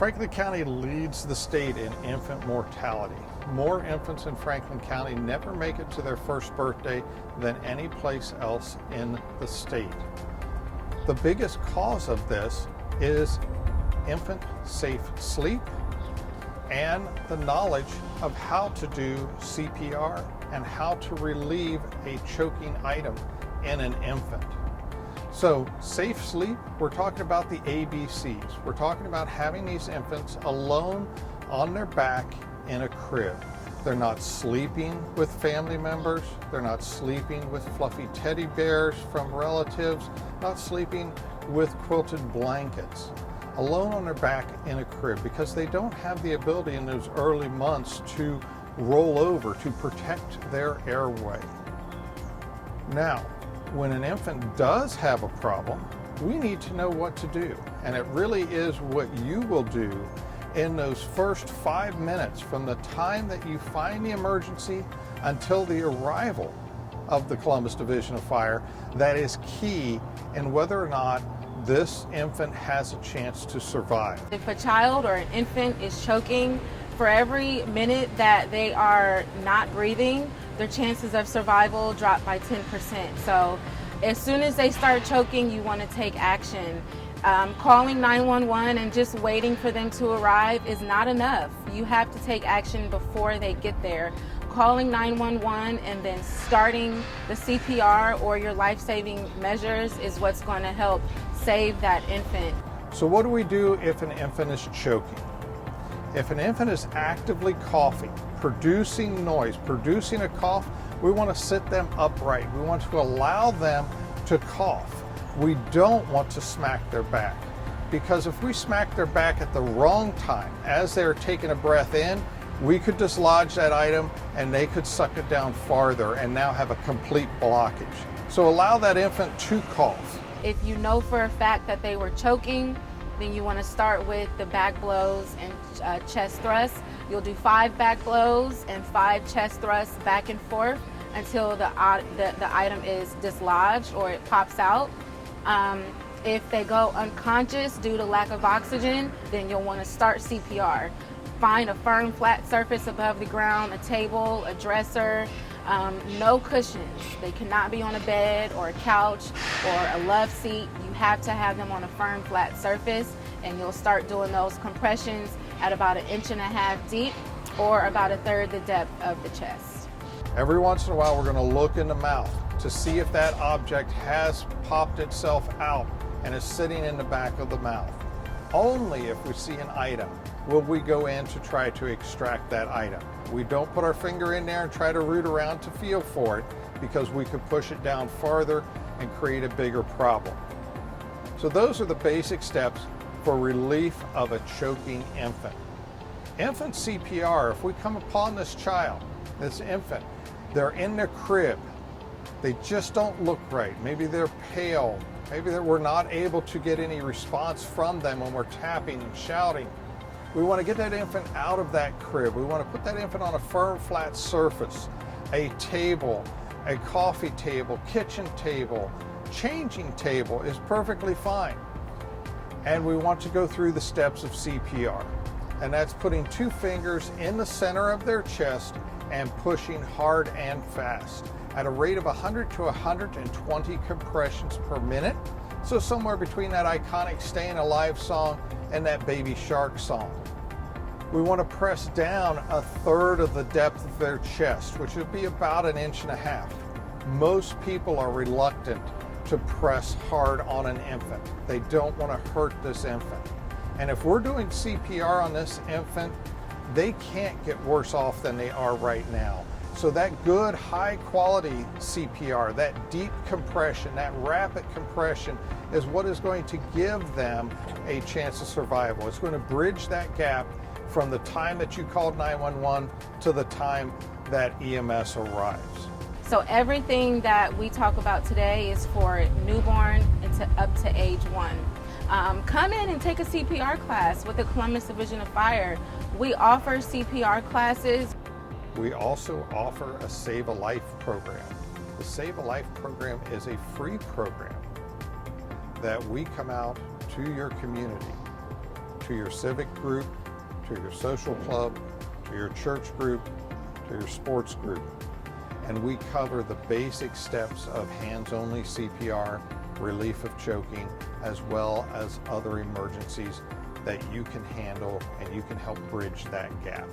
Franklin County leads the state in infant mortality. More infants in Franklin County never make it to their first birthday than any place else in the state. The biggest cause of this is infant safe sleep and the knowledge of how to do CPR and how to relieve a choking item in an infant. So safe sleep, we're talking about the ABCs. We're talking about having these infants alone on their back in a crib. They're not sleeping with family members. They're not sleeping with fluffy teddy bears from relatives, not sleeping with quilted blankets. Alone on their back in a crib because they don't have the ability in those early months to roll over to protect their airway. Now, when an infant does have a problem, we need to know what to do. And it really is what you will do in those first 5 minutes from the time that you find the emergency until the arrival of the Columbus Division of Fire that is key in whether or not this infant has a chance to survive. If a child or an infant is choking, for every minute that they are not breathing, their chances of survival drop by 10%. So as soon as they start choking, you want to take action. Calling 911 and just waiting for them to arrive is not enough. You have to take action before they get there. Calling 911 and then starting the CPR or your life-saving measures is what's going to help save that infant. So what do we do if an infant is choking? If an infant is actively coughing, producing noise, producing a cough, we want to sit them upright. We want to allow them to cough. We don't want to smack their back, because if we smack their back at the wrong time, as they're taking a breath in, we could dislodge that item and they could suck it down farther and now have a complete blockage. So allow that infant to cough. If you know for a fact that they were choking, then you want to start with the back blows and chest thrusts. You'll do 5 back blows and 5 chest thrusts back and forth until the item is dislodged or it pops out. If they go unconscious due to lack of oxygen, then you'll want to start CPR. Find a firm, flat surface above the ground, a table, a dresser, no cushions. They cannot be on a bed or a couch or a love seat. You have to have them on a firm, flat surface, and you'll start doing those compressions at about 1.5 inches deep or about 1/3 the depth of the chest. Every once in a while, we're going to look in the mouth to see if that object has popped itself out and is sitting in the back of the mouth. Only if we see an item will we go in to try to extract that item. We don't put our finger in there and try to root around to feel for it, because we could push it down farther and create a bigger problem. So those are the basic steps for relief of a choking infant. Infant CPR, if we come upon this child, this infant, they're in their crib, they just don't look right, maybe they're pale, maybe we're not able to get any response from them when we're tapping and shouting. We want to get that infant out of that crib. We want to put that infant on a firm, flat surface, a table, a coffee table, kitchen table, changing table is perfectly fine. And we want to go through the steps of CPR. And that's putting 2 fingers in the center of their chest and pushing hard and fast at a rate of 100 to 120 compressions per minute. So somewhere between that iconic Staying Alive song and that Baby Shark song. We want to press down 1/3 of the depth of their chest, which would be about 1.5 inches. Most people are reluctant to press hard on an infant. They don't want to hurt this infant. And if we're doing CPR on this infant, they can't get worse off than they are right now. So that good, high quality CPR, that deep compression, that rapid compression is what is going to give them a chance of survival. It's going to bridge that gap from the time that you called 911 to the time that EMS arrives. So everything that we talk about today is for newborn up to age 1. Come in and take a CPR class with the Columbus Division of Fire. We offer CPR classes. We also offer a Save a Life program. The Save a Life program is a free program that we come out to your community to your civic group, to your social club, to your church group, to your sports group. And we cover the basic steps of hands-only CPR, relief of choking, as well as other emergencies that you can handle, and you can help bridge that gap.